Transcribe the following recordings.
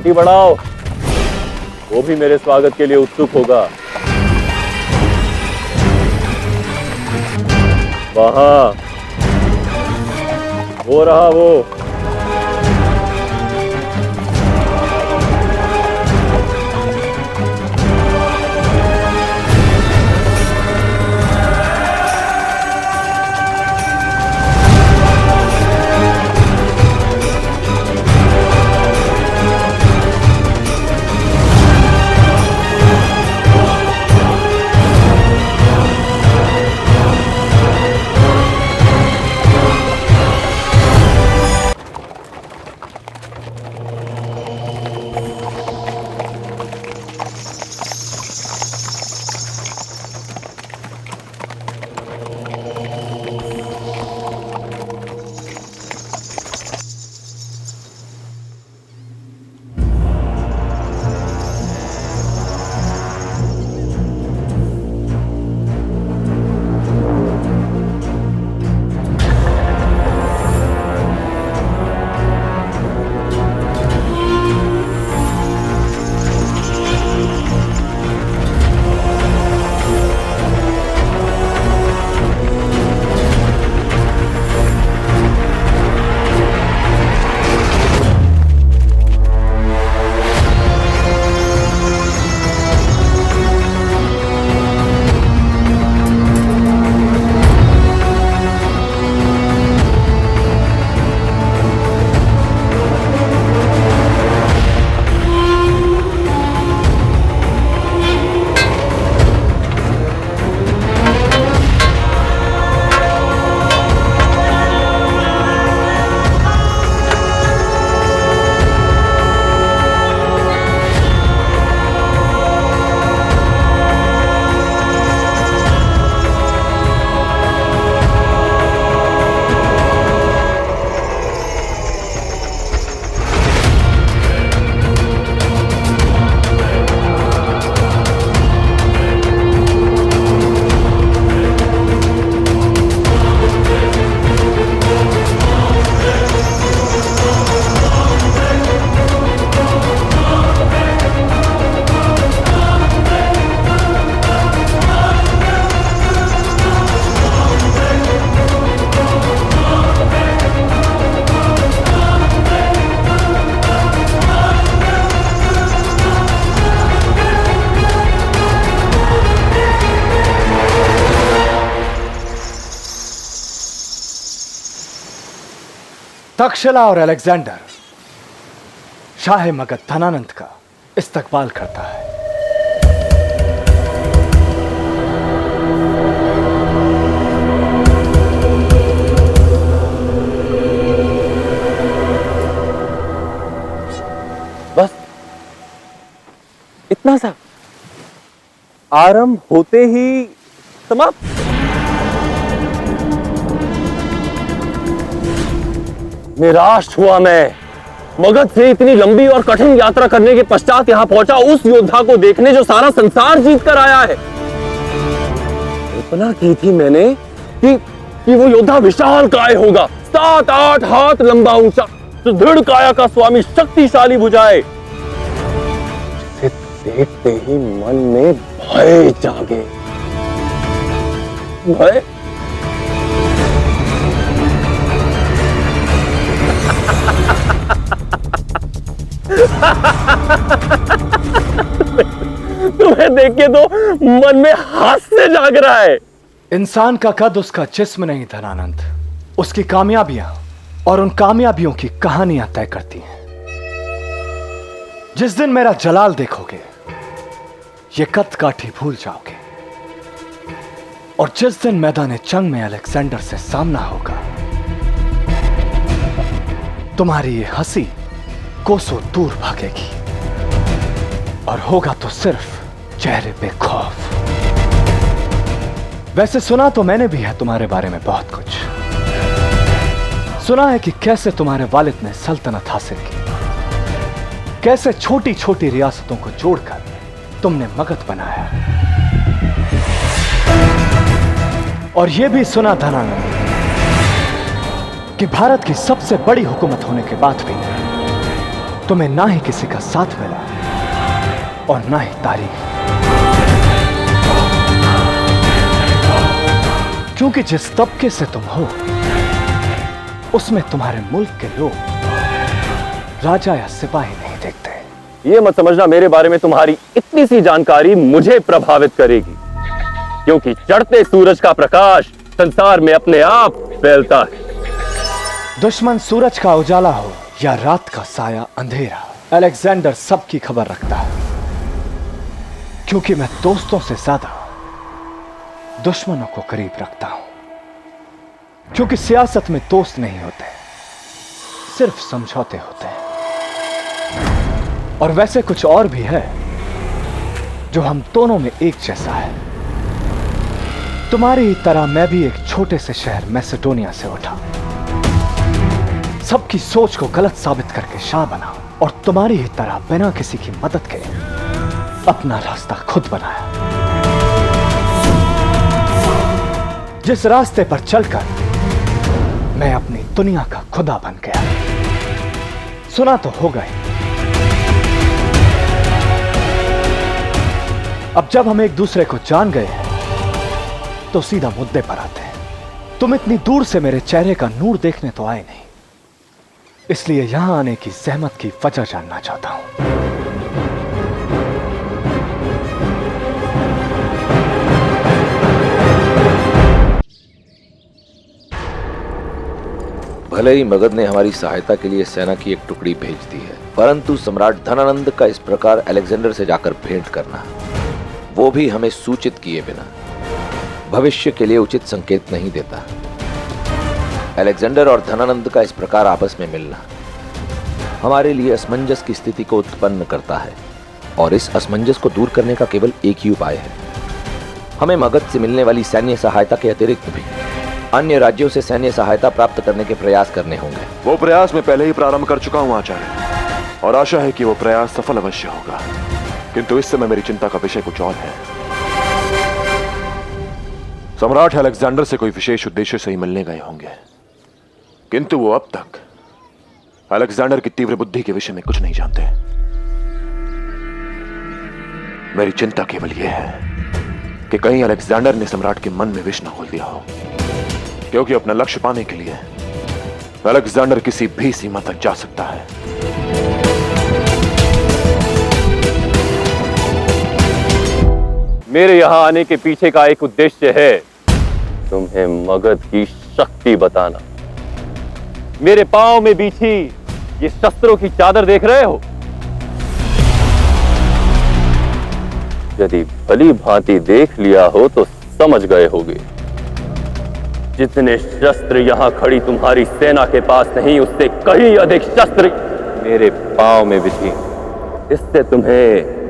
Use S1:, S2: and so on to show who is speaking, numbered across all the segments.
S1: गति बढ़ाओ, वो भी मेरे स्वागत के लिए उत्सुक होगा। वहां वो रहा वो।
S2: तक्षशिला और अलेक्जेंडर शाह मगध धनानंद का इस्तकबाल करता है।
S1: बस इतना सा, आरंभ होते ही समाप्त। निराश हुआ मैं। मगध से इतनी लंबी और कठिन यात्रा करने के पश्चात यहां पहुंचा उस योद्धा को देखने जो सारा संसार जीत कर आया है। कल्पना की थी मैंने कि वो योद्धा विशाल काय होगा, 7-8 हाथ लंबा ऊंचा, सुदृढ़ काया का स्वामी, शक्तिशाली भुजाएं। जिसे देखते ही मन में भय जागे। भय? तुम्हें देख के तो मन में हास्य जाग रहा है।
S2: इंसान का कद उसका जिस्म नहीं धनानंद, उसकी कामयाबियां और उन कामयाबियों की कहानियां तय करती हैं। जिस दिन मेरा जलाल देखोगे ये कद काठी भूल जाओगे, और जिस दिन मैदान जंग में अलेक्जेंडर से सामना होगा तुम्हारी ये हंसी कोसों दूर भागेगी, और होगा तो सिर्फ चेहरे पे खौफ। वैसे सुना तो मैंने भी है तुम्हारे बारे में बहुत कुछ। सुना है कि कैसे तुम्हारे वालिद ने सल्तनत हासिल की, कैसे छोटी छोटी रियासतों को जोड़कर तुमने मगध बनाया। और यह भी सुना धनानंद कि भारत की सबसे बड़ी हुकूमत होने के बाद भी तुम्हें ना ही किसी का साथ मिला और ना ही तारीफ, क्योंकि जिस तबके से तुम हो उसमें तुम्हारे मुल्क के लोग राजा या सिपाही नहीं देखते।
S1: ये मत समझना मेरे बारे में तुम्हारी इतनी सी जानकारी मुझे प्रभावित करेगी, क्योंकि चढ़ते सूरज का प्रकाश संसार में अपने आप फैलता है।
S2: दुश्मन सूरज का उजाला हो या रात का साया अंधेरा, अलेक्जेंडर सबकी खबर रखता है, क्योंकि मैं दोस्तों से ज्यादा दुश्मनों को करीब रखता हूं। क्योंकि सियासत में दोस्त नहीं होते, सिर्फ समझौते होते हैं। और वैसे कुछ और भी है जो हम दोनों में एक जैसा है। तुम्हारी ही तरह मैं भी एक छोटे से शहर मैसेडोनिया से उठा, सबकी सोच को गलत साबित करके शाह बना, और तुम्हारी ही तरह बिना किसी की मदद के अपना रास्ता खुद बनाया। जिस रास्ते पर चलकर मैं अपनी दुनिया का खुदा बन गया। सुना तो होगा ही। अब जब हम एक दूसरे को जान गए हैं तो सीधा मुद्दे पर आते हैं। तुम इतनी दूर से मेरे चेहरे का नूर देखने तो आए नहीं, इसलिए यहां आने की जहमत की वजह जानना चाहता हूं।
S3: भले ही मगध ने हमारी सहायता के लिए सेना की एक टुकड़ी भेज दी है, परंतु सम्राट धनानंद का इस प्रकार अलेक्जेंडर से जाकर भेंट करना, वो भी हमें सूचित किए बिना, भविष्य के लिए उचित संकेत नहीं देता। अलेक्जेंडर और धनानंद का इस प्रकार आपस में मिलना हमारे लिए असमंजस की स्थिति को उत्पन्न करता है, और इस असमंजस को दूर करने का केवल एक ही उपाय है। हमें मगध से मिलने वाली सैन्य सहायता के अतिरिक्त भी अन्य राज्यों से सैन्य सहायता प्राप्त करने के प्रयास करने होंगे।
S4: वो प्रयास मैं पहले ही प्रारंभ कर चुका हूं आचार्य, और आशा है कि वो प्रयास सफल अवश्य होगा। किंतु इस समय मेरी चिंता का विषय कुछ और है। सम्राट अलेक्जेंडर से कोई विशेष उद्देश्य से ही मिलने गए होंगे, किंतु वो अब तक अलेक्जेंडर की तीव्र बुद्धि के विषय में कुछ नहीं जानते। मेरी चिंता केवल यह है कि कहीं अलेक्जेंडर ने सम्राट के मन में विष न खोल दिया हो, क्योंकि अपना लक्ष्य पाने के लिए अलेक्जेंडर किसी भी सीमा तक जा सकता है।
S1: मेरे यहां आने के पीछे का एक उद्देश्य है, तुम्हें मगध की शक्ति बताना। मेरे पांव में बिछी ये शस्त्रों की चादर देख रहे हो? यदि भली भांति देख लिया हो तो समझ गए होगे, जितने शस्त्र यहां खड़ी तुम्हारी सेना के पास नहीं, उससे कहीं अधिक शस्त्र मेरे पांव में बिछी। इससे तुम्हें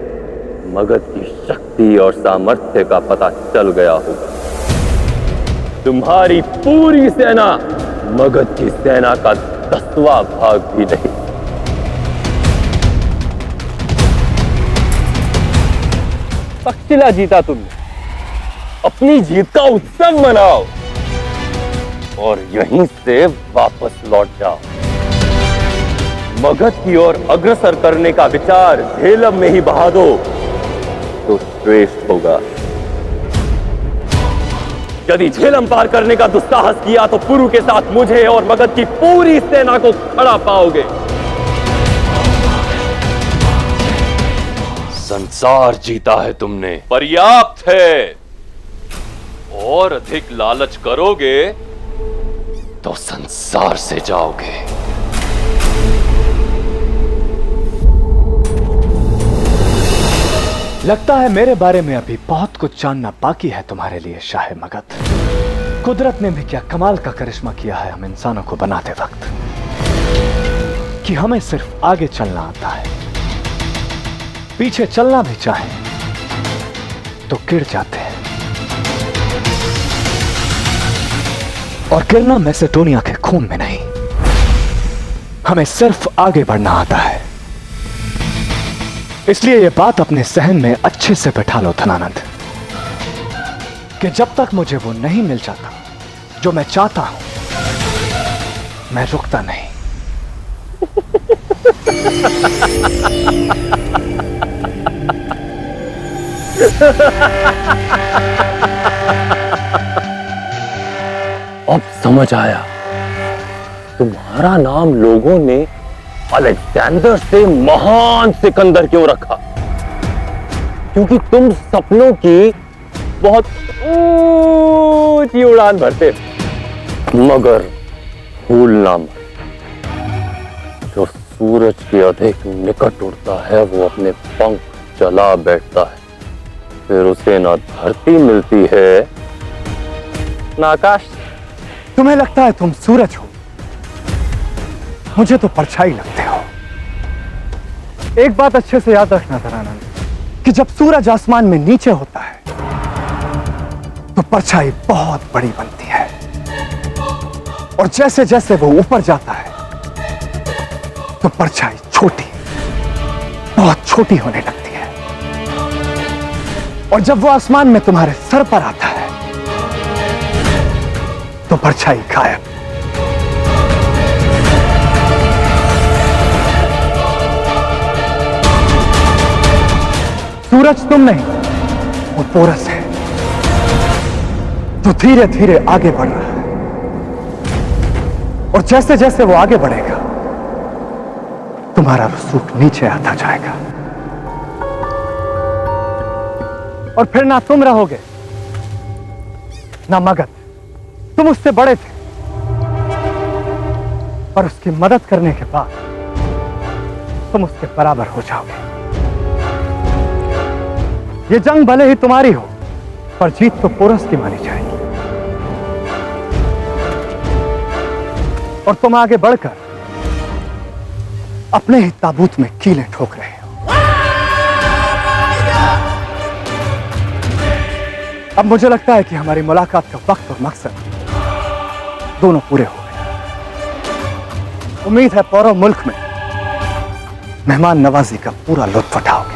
S1: मगध की शक्ति और सामर्थ्य का पता चल गया होगा। तुम्हारी पूरी सेना मगध की सेना का 10वां भाग भी नहीं। तक्षशिला जीता तुमने, अपनी जीत का उत्सव मनाओ और यहीं से वापस लौट जाओ। मगध की ओर अग्रसर करने का विचार झेलम में ही बहा दो तो श्रेष्ठ होगा। यदि झेलम पार करने का दुस्साहस किया तो पुरु के साथ मुझे और मगध की पूरी सेना को खड़ा पाओगे। संसार जीता है तुमने, पर्याप्त है। और अधिक लालच करोगे तो संसार से जाओगे।
S2: लगता है मेरे बारे में अभी बहुत कुछ जानना बाकी है तुम्हारे लिए शाह मगध। कुदरत ने भी क्या कमाल का करिश्मा किया है हम इंसानों को बनाते वक्त, कि हमें सिर्फ आगे चलना आता है, पीछे चलना भी चाहे तो गिर जाते हैं। और गिरना मैसेडोनिया के खून में नहीं, हमें सिर्फ आगे बढ़ना आता है। इसलिए यह बात अपने सहन में अच्छे से बैठा लो धनानंद, कि जब तक मुझे वो नहीं मिल जाता जो मैं चाहता हूं, मैं रुकता नहीं।
S1: अब समझ आया तुम्हारा नाम लोगों ने अलेक्जेंडर से महान सिकंदर क्यों रखा, क्योंकि तुम सपनों की बहुत ऊंची उड़ान भरते मगर भूलना मत, जो सूरज के अधिक निकट उड़ता है वो अपने पंख जला बैठता है, फिर उसे ना धरती मिलती है ना आकाश।
S2: तुम्हें लगता है तुम सूरज हो, मुझे तो परछाई लगते हो। एक बात अच्छे से याद रखना धरानंद, कि जब सूरज आसमान में नीचे होता है तो परछाई बहुत बड़ी बनती है, और जैसे जैसे वो ऊपर जाता है तो परछाई छोटी, बहुत छोटी होने लगती है, और जब वो आसमान में तुम्हारे सर पर आता है तो परछाई गायब। सूरज तुम नहीं, वो पोरस है, जो धीरे धीरे आगे बढ़ रहा है, और जैसे जैसे वो आगे बढ़ेगा तुम्हारा रसूख नीचे आता जाएगा, और फिर ना तुम रहोगे ना मगध। तुम उससे बड़े थे, पर उसकी मदद करने के बाद तुम उसके बराबर हो जाओगे। ये जंग भले ही तुम्हारी हो, पर जीत तो पोरस की मानी जाएगी, और तुम आगे बढ़कर अपने ही ताबूत में कीलें ठोक रहे हो। अब मुझे लगता है कि हमारी मुलाकात का वक्त और मकसद दोनों पूरे हो गए। उम्मीद है पौरव मुल्क में मेहमान नवाजी का पूरा लुत्फ उठाओगे।